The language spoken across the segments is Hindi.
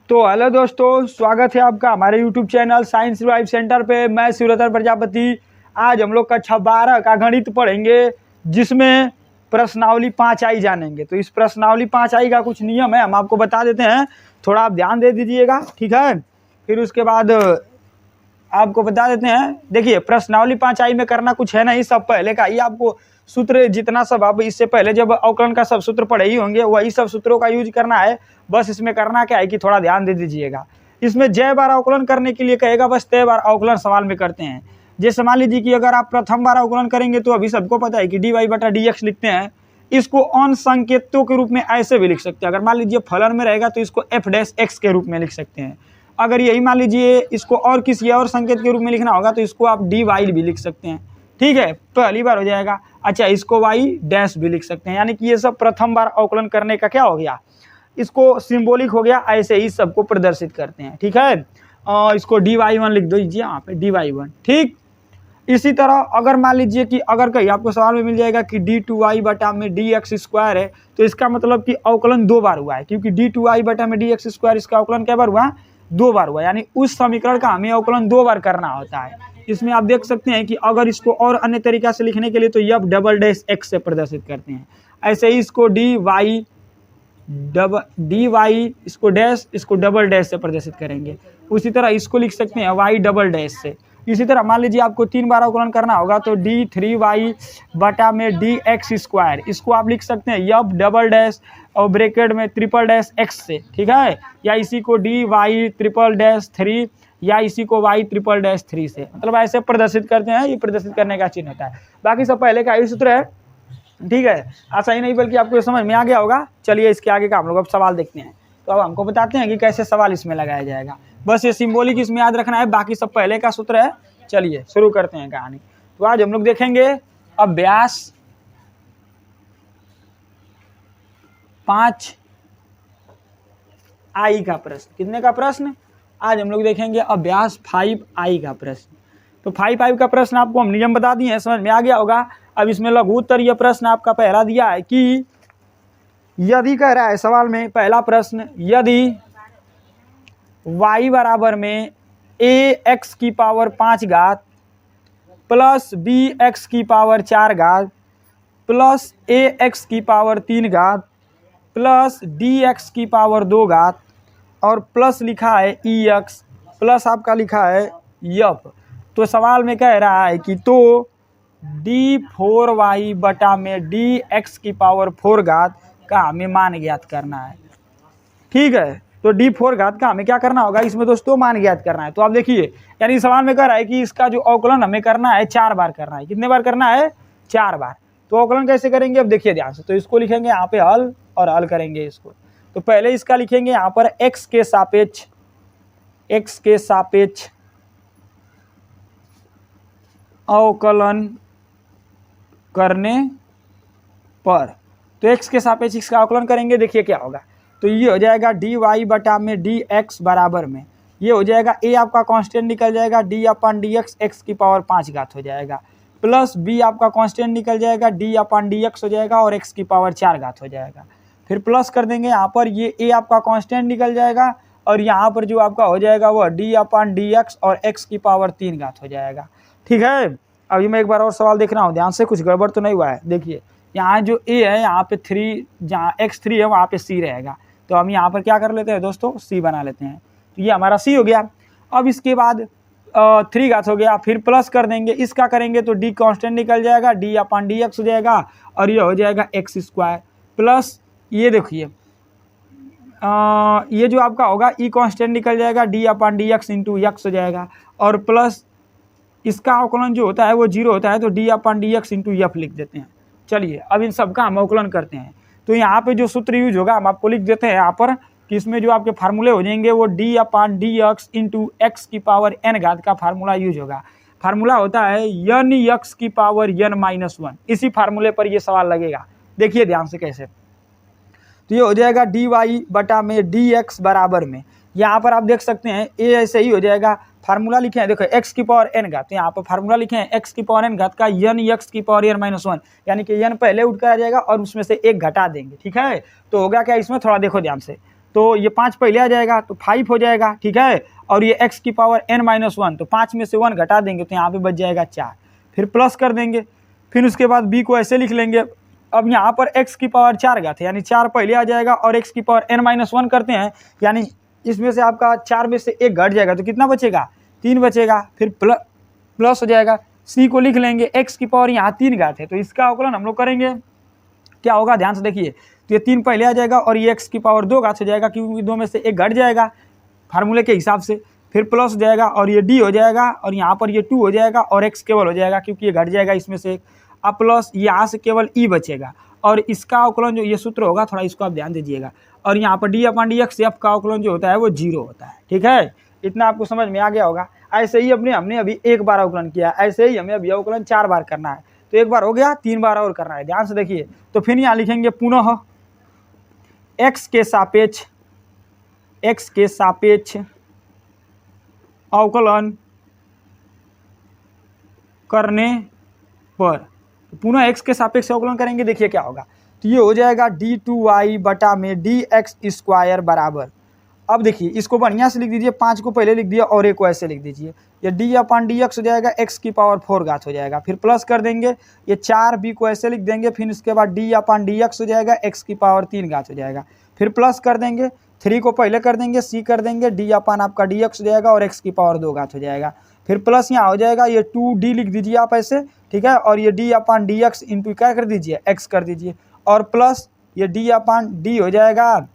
तो हेलो दोस्तों, स्वागत है आपका हमारे YouTube channel science revive centre पे। मैं शिवरतन प्रजापति। आज हम लोग कक्षा 12 का गणित पढ़ेंगे, जिसमें प्रश्नावली 5I जानेंगे। तो इस प्रश्नावली 5I का कुछ नियम है, हम आपको बता देते हैं, थोड़ा आप ध्यान दे दीजिएगा, ठीक है। फिर उसके बाद आपको बता देते हैं। देखिए, प्रश्नावली 5I में करना कुछ है नहीं, सब पहले का ही आपको सूत्र, जितना सब आप इससे पहले जब अवकलन का सब सूत्र पढ़े ही होंगे, वही सब सूत्रों का यूज करना है। बस इसमें करना क्या है कि थोड़ा ध्यान दे दीजिएगा। इसमें जय बार अवकलन करने के लिए कहेगा, बस तय बार अवकलन सवाल में करते हैं। जैसे मान लीजिए कि अगर आप प्रथम बार अवकलन करेंगे तो अभी सबको पता है कि dy/dx लिखते हैं। इसको अन संकेतों के रूप में ऐसे भी लिख सकते हैं। अगर मान लीजिए फलन में रहेगा तो इसको f'(x) के रूप में लिख सकते हैं। अगर यही मान लीजिए इसको और किसी और संकेत के रूप में लिखना होगा तो इसको आप dy भी लिख सकते हैं, ठीक है, पहली बार हो जाएगा। अच्छा, इसको y' भी लिख सकते हैं। यानी कि ये सब प्रथम बार अवकलन करने का क्या हो गया, इसको सिंबॉलिक हो गया। ऐसे ही सबको प्रदर्शित करते हैं, ठीक है। इसको dy1 लिख दो दीजिए यहाँ पे, dy1, ठीक। इसी तरह अगर मान लीजिए कि अगर कहीं आपको सवाल में मिल जाएगा कि d2y/dx² है, तो इसका मतलब कि अवकलन 2 बार हुआ है, क्योंकि d2y/dx² इसका अवकलन क्या बार हुआ, 2 बार हुआ। यानी उस समीकरण का हमें अवकलन 2 बार करना होता है। इसमें आप देख सकते हैं कि अगर इसको और अन्य तरीका से लिखने के लिए तो f'(x) से प्रदर्शित करते हैं। ऐसे ही इसको dy इसको डैश, इसको डबल' से प्रदर्शित करेंगे। उसी तरह इसको लिख सकते हैं y" से। इसी तरह मान लीजिए आपको 3 बार अवकलन करना होगा तो d3y/dx², इसको आप लिख सकते हैं f" और ब्रैकेट में x से, ठीक है। या इसी को dy3 या इसी को y3 से, मतलब ऐसे प्रदर्शित करते हैं। ये प्रदर्शित करने का चिन्ह होता है। बाकी सब पहले का ही सूत्र है, ठीक है। ऐसा ही नहीं बल्कि आपको समझ में आ गया होगा। चलिए इसके आगे का हम लोग अब सवाल देखते हैं। तो अब हमको बताते हैं कि कैसे सवाल इसमें लगाया जाएगा। बस ये सिंबॉलिक इसमें याद रखना है, बाकी सब पहले का सूत्र है। चलिए शुरू करते हैं कहानी। तो आज हम लोग देखेंगे अभ्यास 5I का प्रश्न। कितने का प्रश्न? आज हम लोग देखेंगे अभ्यास 5I का प्रश्न। तो 5I का प्रश्न आपको हम नियम बता दिए हैं, समझ में आ गया होगा। अब इसमें लघु उत्तरीय प्रश्न आपका पहला दिया है कि यदि कह रहा है सवाल में पहला प्रश्न, यदि y बराबर में ax⁵ plus bx⁴ plus ax⁵ plus dx⁵ और प्लस लिखा है ex प्लस आपका लिखा है f। तो सवाल में कह रहा है कि तो d4y/dx⁴ का हमें मान ज्ञात करना है, ठीक है। तो d4 का हमें क्या करना होगा, इसमें दोस्तों मान ज्ञात करना है। तो आप देखिए, यानी सवाल में कह रहा है कि इसका जो अवकलन हमें करना है 4 बार करना है। कितने बार करना है? 4 बार। तो अवकलन कैसे करेंगे, अब देखिए ध्यान से। तो इसको लिखेंगे यहाँ पे हल और हल करेंगे इसको। तो पहले इसका लिखेंगे यहाँ पर x के सापेक्ष अवकलन करने पर। तो x के सापेक्ष इसका अवकलन करेंगे, देखिए क्या होगा। तो ये हो जाएगा dy/dx बराबर में, ये हो जाएगा a आपका कांस्टेंट निकल जाएगा, d/dx x⁵ हो जाएगा, प्लस b आपका कांस्टेंट निकल जाएगा, d/dx हो जाएगा और x⁴ हो जाएगा। फिर प्लस कर देंगे यहाँ पर, ये a आपका कांस्टेंट निकल जाएगा और यहाँ पर जो आपका हो जाएगा वह d/dx और x⁴ हो जाएगा, ठीक है। अभी मैं एक बार और सवाल देख रहा हूँ ध्यान से, कुछ गड़बड़ तो नहीं हुआ है। देखिए यहाँ जो a है, यहाँ पे 3, जहाँ x3 है वहाँ पे c रहेगा। तो हम यहाँ पर क्या कर लेते हैं दोस्तों, c बना लेते हैं। तो ये हमारा c हो गया। अब इसके बाद 3 हो गया, फिर प्लस कर देंगे, इसका करेंगे तो d कांस्टेंट निकल जाएगा, d/dx हो जाएगा और ये हो जाएगा x² प्लस ये देखिए ये जो आपका होगा e कांस्टेंट निकल जाएगा, d/dx × x हो जाएगा और प्लस इसका अवकलन जो होता है वो 0 होता है, तो d/dx × f लिख देते हैं। चलिए अब इन सब का हम अवकलन करते हैं। तो यहाँ पे जो सूत्र यूज होगा हम आपको लिख देते हैं यहाँ पर, कि इसमें जो आपके फार्मूले हो जाएंगे वो d/dx × x⁴n का फार्मूला यूज होगा। फार्मूला होता है n(x⁴n−1)। इसी फार्मूले पर ये सवाल लगेगा, देखिए ध्यान से कैसे। तो ये हो जाएगा dy/dx बराबर में, यहाँ पर आप देख सकते हैं a ऐसे ही हो जाएगा। फार्मूला लिखे हैं, देखो एक्स की पावर एन घात, तो यहाँ पर फार्मूला लिखे हैं एक्स की पावर एन घात का एन एक्स की पावर एन माइनस 1, यानी कि एन पहले उठकर आ जाएगा और उसमें से एक घटा देंगे। ठीक है, तो होगा क्या इसमें, थोड़ा देखो ध्यान से, तो ये 5 पहले आ जाएगा तो 5 हो जाएगा। ठीक है, और ये एक्स की पावर एन माइनस 1, तो 5 में से 1 घटा देंगे तो यहाँ पे बच जाएगा 4, फिर प्लस कर देंगे, फिर उसके बाद बी को ऐसे लिख लेंगे। अब यहाँ पर एक्स की पावर 4 घात है, यानी 4 पहले आ जाएगा और एक्स की पावर एन माइनस 1 करते हैं, यानी इसमें से आपका 4 में से 1 घट जाएगा तो कितना बचेगा, 3 बचेगा, फिर प्लस हो जाएगा। सी को लिख लेंगे, एक्स की पावर यहाँ 3 घात है तो इसका अवकलन हम लोग करेंगे, क्या होगा ध्यान से देखिए, तो ये 3 पहले आ जाएगा और ये एक्स की पावर 2 घात हो जाएगा क्योंकि 2 में से 1 घट जाएगा फार्मूले के हिसाब से, फिर प्लस हो जाएगा और ये डी हो जाएगा और यहाँ पर ये 2 हो जाएगा और एक्स केवल हो जाएगा क्योंकि ये घट जाएगा इसमें से, अब प्लस यहाँ से केवल ई बचेगा और इसका अवकलन जो ये सूत्र होगा थोड़ा इसको आप ध्यान दीजिएगा, और यहाँ पर D upon D x F का अवकलन जो होता है वो 0 होता है। ठीक है, इतना आपको समझ में आ गया होगा। ऐसे ही हमने अभी 1 बार अवकलन किया, ऐसे ही हमें अभी अवकलन 4 बार करना है, तो 1 बार हो गया, 3 बार और करना है, ध्यान से देखिए। तो फिर यहाँ लिखेंगे पुनः एक्स के सापेक्ष अवकलन करने पर, पुनः एक्स के सापेक्ष अवकलन करेंगे, देखिए क्या होगा, तो ये हो जाएगा d2y बटा में dx स्क्वायर बराबर, अब देखिए इसको बढ़िया से लिख दीजिए, 5 को पहले लिख दिया और एक को ऐसे लिख दीजिए, ये d अपॉन dx हो जाएगा x की पावर 4 घात हो जाएगा, फिर प्लस कर देंगे, ये 4 b को ऐसे लिख देंगे, फिर इसके बाद d अपॉन dx हो जाएगा x की पावर 3 घात हो जाएगा, फिर प्लस कर देंगे, 3 को पहले कर देंगे, c कर देंगे, d अपॉन आपका dx हो जाएगा और x की पावर 2 घात हो जाएगा, फिर प्लस यहाँ हो जाएगा, ये 2d लिख दीजिए आप ऐसे। ठीक है, और ये d अपॉन dx इंटू क्या कर दीजिए, x कर दीजिए, और प्लस ये d अपॉन d हो जाएगा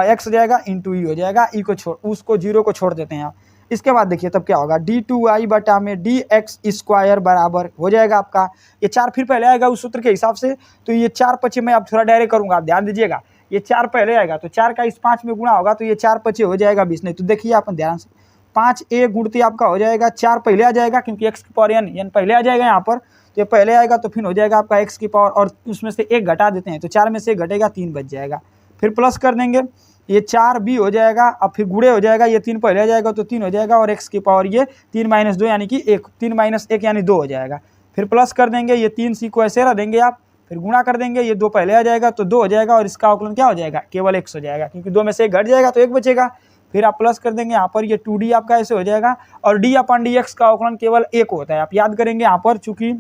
x हो जाएगा इंटू ई हो जाएगा, ई को छोड़, उसको 0 को छोड़ देते हैं आप। इसके बाद देखिए तब क्या होगा, d2y बटा में dx स्क्वायर बराबर हो जाएगा आपका, ये 4 फिर पहले आएगा उस सूत्र के हिसाब से, तो ये 4 पचे मैं आप थोड़ा डायरेक्ट करूँगा, आप ध्यान दीजिएगा, ये 4 पहले आएगा तो 4 का इस 5 में गुणा होगा तो ये 4 पचे हो जाएगा 20, नहीं तो देखिए आप ध्यान से, 5 a गुणती आपका हो जाएगा, 4 पहले आ जाएगा क्योंकि x की पावर n पहले आ जाएगा यहाँ पर, तो ये पहले आएगा तो फिर हो जाएगा आपका x की पावर, और उसमें से 1 घटा देते हैं तो 4 में से 1 घटेगा, 3 बच जाएगा, फिर प्लस कर देंगे, ये 4b हो जाएगा, अब फिर गुणे हो जाएगा, ये 3 पहले आ जाएगा तो 3 हो जाएगा और x की पावर ये 3 माइनस 2 यानी कि 1, 3 माइनस 1 यानी 2 हो जाएगा, फिर प्लस कर देंगे, ये 3c को ऐसे रख देंगे आप, फिर गुणा कर देंगे, ये 2 पहले आ जाएगा तो 2 हो जाएगा और इसका अवकलन क्या हो जाएगा, केवल x हो जाएगा क्योंकि 2 में से 1 घट जाएगा तो 1 बचेगा, फिर आप प्लस कर देंगे, यहाँ पर ये 2d आपका ऐसे हो जाएगा, और d अपॉन dx का अवकलन केवल 1 होता है, आप याद करेंगे यहाँ पर चूंकि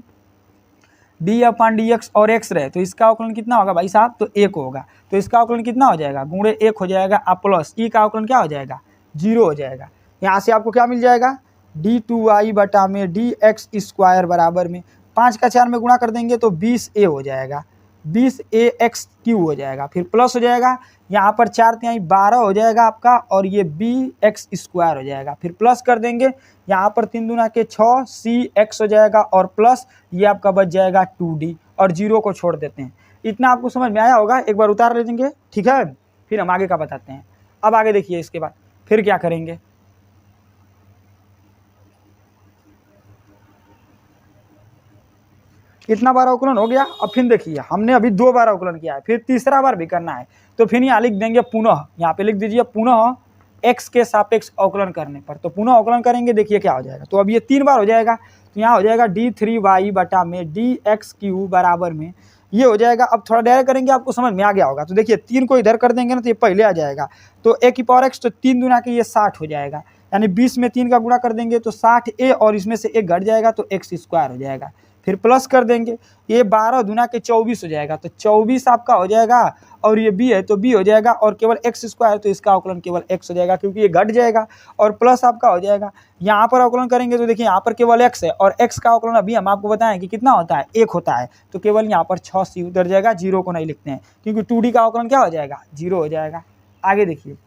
d अपॉन dx और x रहे तो इसका अवकलन कितना होगा भाई साहब, तो 1 होगा, तो इसका अवकलन कितना हो जाएगा, गुणे 1 हो जाएगा, आप प्लस ई का अवकलन क्या हो जाएगा, 0 हो जाएगा। यहाँ से आपको क्या मिल जाएगा, d2y बटा में dx स्क्वायर बराबर में 5 का 4 में गुणा कर देंगे तो 20a हो जाएगा, 20ax क्यू हो जाएगा, फिर प्लस हो जाएगा, यहाँ पर 4 तिहाई 12 हो जाएगा आपका, और ये bx स्क्वायर हो जाएगा, फिर प्लस कर देंगे, यहाँ पर 3 दूना के 6 cx हो जाएगा और प्लस ये आपका बच जाएगा 2d और 0 को छोड़ देते हैं। इतना आपको समझ में आया होगा, एक बार उतार लेंगे। ठीक है, फिर हम आगे का बताते हैं। अब आगे देखिए इसके बाद फिर क्या करेंगे, इतना बार अवकलन हो गया। अब फिर देखिए हमने अभी 2 बार अवकलन किया है, फिर तीसरा बार भी करना है, तो फिर यहाँ लिख देंगे पुनः, यहाँ पे लिख दीजिए पुनः x के सापेक्ष अवकलन करने पर, तो पुनः अवकलन करेंगे, देखिए क्या हो जाएगा, तो अब ये 3 बार हो जाएगा, तो यहाँ हो जाएगा d3y बटा में dx क्यू बराबर में ये हो जाएगा। अब थोड़ा डायरेक्ट करेंगे, आपको समझ में आ गया होगा, तो देखिए 3 को इधर कर देंगे ना तो ये पहले आ जाएगा, तो a की पावर x, तो 3 दूना के ये 60 हो जाएगा, यानी 20 में 3 का गुणा कर देंगे तो 60a और इसमें से 1 घट जाएगा तो x स्क्वायर हो जाएगा, फिर प्लस कर देंगे, ये 12 दूना के 24 हो जाएगा, तो 24 आपका हो जाएगा, और ये b है तो b हो जाएगा, और केवल x स्क्वायर तो इसका अवकलन केवल x हो जाएगा क्योंकि ये घट जाएगा, और प्लस आपका हो जाएगा। यहाँ पर अवकलन करेंगे तो देखिए यहाँ पर केवल x है, और x का अवकलन अभी हम आपको बताएं कि कितना होता है, 1 होता है, तो केवल यहाँ पर 6c उधर जाएगा, 0 को नहीं लिखते हैं क्योंकि 2d का अवकलन क्या हो जाएगा, 0 हो जाएगा। आगे देखिए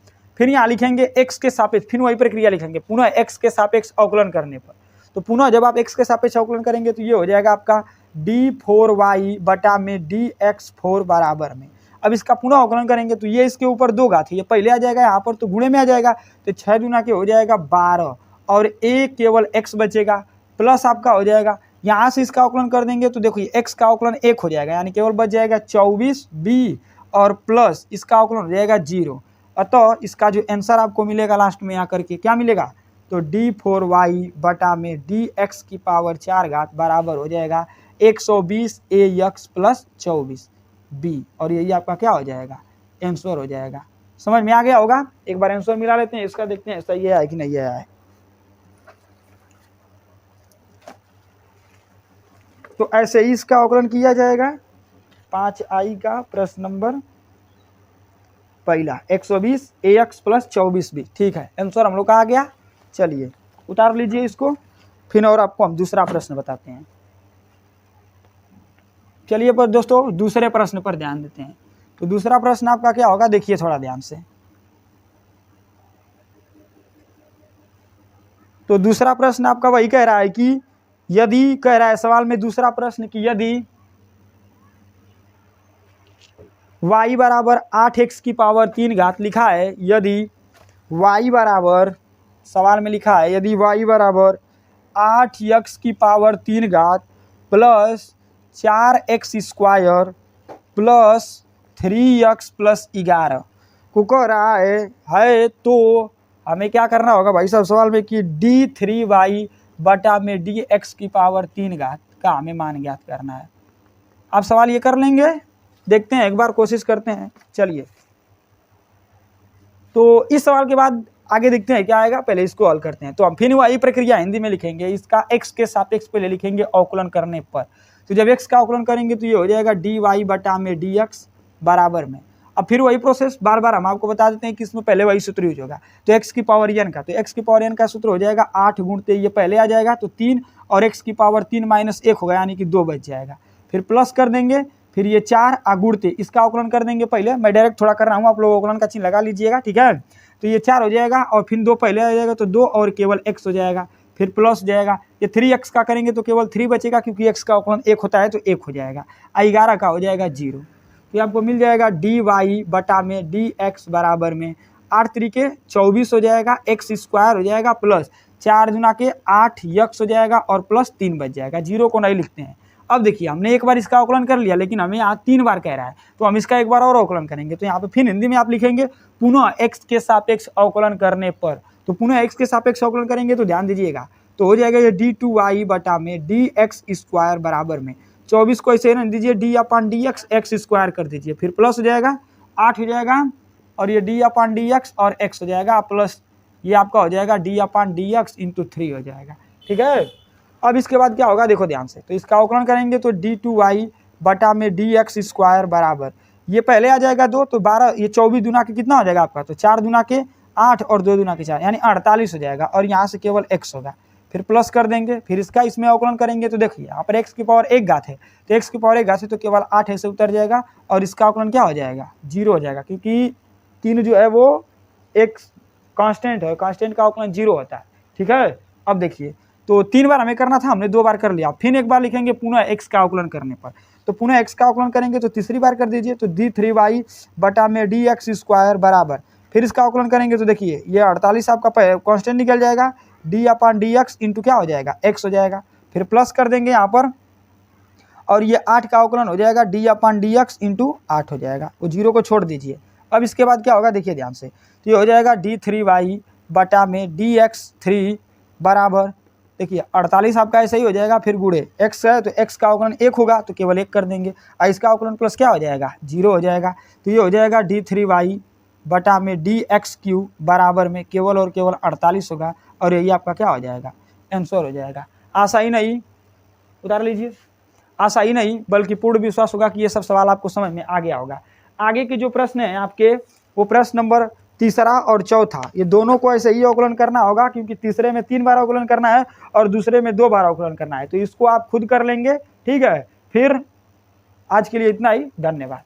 फिर यहाँ लिखेंगे x के सापेक्ष, फिर वही प्रक्रिया लिखेंगे पुनः x के सापेक्ष अवकलन करने पर, तो पुनः जब आप x के सापेक्ष अवकलन करेंगे तो ये हो जाएगा आपका d4y बटा में dx4 बराबर में। अब इसका पुनः अवकलन करेंगे तो ये इसके ऊपर 2 घात है, ये पहले आ जाएगा, यहाँ पर तो गुणे में आ जाएगा, तो 6 दूना के हो जाएगा 12 और a केवल x बचेगा, प्लस आपका हो जाएगा, यहाँ से इसका अवकलन कर देंगे तो देखो x का अवकलन 1 हो जाएगा, यानी केवल बच जाएगा 24b और प्लस इसका अवकलन हो जाएगा 0। अतः इसका जो आंसर आपको मिलेगा लास्ट में आकर के क्या मिलेगा, तो d4y बटा में dx की पावर 4 घात बराबर हो जाएगा 120 ax प्लस 24 b, और यही आपका क्या हो जाएगा, आंसर हो जाएगा। समझ में आ गया होगा। एक बार आंसर मिला लेते हैं, इसका देखते हैं सही है कि नहीं है। तो ऐसे ही इसका अवकलन किया जाएगा। 5i का प्रश्न नंबर पहला 120 ax प्लस 24 b, ठीक है, आंसर हम लोग का आ गया। चलिए उतार लीजिए इसको, फिर और आपको हम दूसरा प्रश्न बताते हैं। चलिए पर दोस्तों दूसरे प्रश्न पर ध्यान देते हैं। तो दूसरा प्रश्न आपका क्या होगा, देखिए थोड़ा ध्यान से। तो दूसरा प्रश्न आपका वही कह रहा है कि यदि, कह रहा है सवाल में दूसरा प्रश्न कि यदि y बराबर 8x की पावर 3 घात लिखा है, यदि y बराबर, सवाल में लिखा है यदि y बराबर 8x की पावर 3 घात plus 4x square plus 3x plus 11 को कह रहा है तो हमें क्या करना होगा भाई साहब सवाल में कि d3y बटा में dx की पावर 3 घात का हमें मान ज्ञात करना है। आप सवाल ये कर लेंगे, देखते हैं एक बार कोशिश करते हैं। चलिए तो इस सवाल के बाद आगे देखते हैं क्या आएगा, पहले इसको हल करते हैं। तो हम फिर वही प्रक्रिया हिंदी में लिखेंगे, इसका x के सापेक्ष पहले लिखेंगे अवकलन करने पर। तो जब x का अवकलन करेंगे तो ये हो जाएगा dy बटा में dx बराबर में। अब फिर वही प्रोसेस बार बार हम आपको बता देते हैं कि इसमें पहले वही सूत्र यूज होगा। तो x की पावर n का, तो x की पावर n का सूत्र हो जाएगा 8 गुणते ये पहले आ जाएगा तो 3, और x की पावर 3 माइनस 1 होगा यानी कि 2 बच जाएगा। फिर प्लस कर देंगे, फिर ये 4 गुणते इसका अवकलन कर देंगे। पहले मैं डायरेक्ट थोड़ा कर रहा हूँ, आप लोग अवकलन का चिन्ह लगा लीजिएगा, ठीक है। तो ये 4 हो जाएगा और फिर 2 पहले आ जाएगा तो 2 और केवल x हो जाएगा, फिर प्लस जाएगा। ये 3x का करेंगे तो केवल 3 बचेगा क्योंकि x का अवकलन 1 होता है तो 1 हो जाएगा। 11 का हो जाएगा 0। तो आपको मिल जाएगा dy बटा में dx बराबर में 8 तरीके 24 हो जाएगा, x स्क्वायर हो जाएगा प्लस 4 गुना के 8x हो जाएगा और प्लस 3 बच जाएगा। 0 को नहीं लिखते हैं। अब देखिए हमने एक बार इसका अवकलन कर लिया, लेकिन हमें यहाँ 3 बार कह रहा है तो हम इसका एक बार और अवकलन करेंगे। तो यहाँ पे फिर हिंदी में आप लिखेंगे पुनः x के सापेक्ष अवकलन करने पर। तो पुनः x के सापेक्ष अवकलन करेंगे तो ध्यान दीजिएगा, तो हो जाएगा ये d2y बटा में dx स्क्वायर बराबर में 24 को ऐसे रहने दीजिए, d अपान dx x स्क्वायर कर दीजिए, फिर प्लस हो जाएगा 8 हो जाएगा और ये d अपान dx और x हो जाएगा प्लस ये आपका हो जाएगा d अपान dx इंटू 3 हो जाएगा, ठीक है। अब इसके बाद क्या होगा देखो ध्यान से, तो इसका अवकलन करेंगे तो d2y बटा में dx स्क्वायर बराबर ये पहले आ जाएगा 2 तो 12, ये 24 दुना के कितना हो जाएगा आपका, तो 4 दुना के 8 और 2 दुना के 4 यानी 48 हो जाएगा और यहाँ से केवल x होगा। फिर प्लस कर देंगे, फिर इसका इसमें अवकलन करेंगे तो देखिए यहाँ पर x की पावर 1 घात है तो x की पावर 1 घात है तो केवल 8 ऐसे उतर जाएगा और इसका अवकलन क्या हो जाएगा 0 हो जाएगा, क्योंकि 3 जो है वो एक कांस्टेंट है, कांस्टेंट का अवकलन 0 होता है, ठीक है। अब देखिए तो 3 बार हमें करना था, हमने 2 बार कर लिया। फिर एक बार लिखेंगे पुनः x का अवकलन करने पर, तो पुनः x का अवकलन करेंगे तो तीसरी बार कर दीजिए, तो d3y बटा में dx स्क्वायर बराबर फिर इसका अवकलन करेंगे तो देखिए ये 48 आपका कांस्टेंट निकल जाएगा, d अपान dx इंटू क्या हो जाएगा x हो जाएगा, फिर प्लस कर देंगे यहाँ पर और ये 8 का अवकलन हो जाएगा d अपान dx इंटू 8 हो जाएगा, वो 0 को छोड़ दीजिए। अब इसके बाद क्या होगा देखिए ध्यान से, तो ये हो जाएगा d3y बटा में dx3 बराबर देखिए 48 आपका ऐसे ही हो जाएगा, फिर गुणे x है तो x का अवकलन 1 होगा तो केवल 1 कर देंगे और इसका अवकलन प्लस क्या हो जाएगा 0 हो जाएगा। तो ये हो जाएगा d3y बटा में dx³ बराबर में केवल और केवल 48 होगा और यही आपका क्या हो जाएगा आंसर हो जाएगा। आशा ही नहीं, उतार लीजिए, आशा ही नहीं बल्कि पूर्ण विश्वास होगा कि ये सब सवाल आपको समझ में आ गया होगा। आगे के जो प्रश्न हैं आपके वो प्रश्न नंबर तीसरा और चौथा, ये दोनों को ऐसे ही अवकलन करना होगा क्योंकि तीसरे में 3 बार अवकलन करना है और दूसरे में 2 बार अवकलन करना है, तो इसको आप खुद कर लेंगे, ठीक है। फिर आज के लिए इतना ही, धन्यवाद।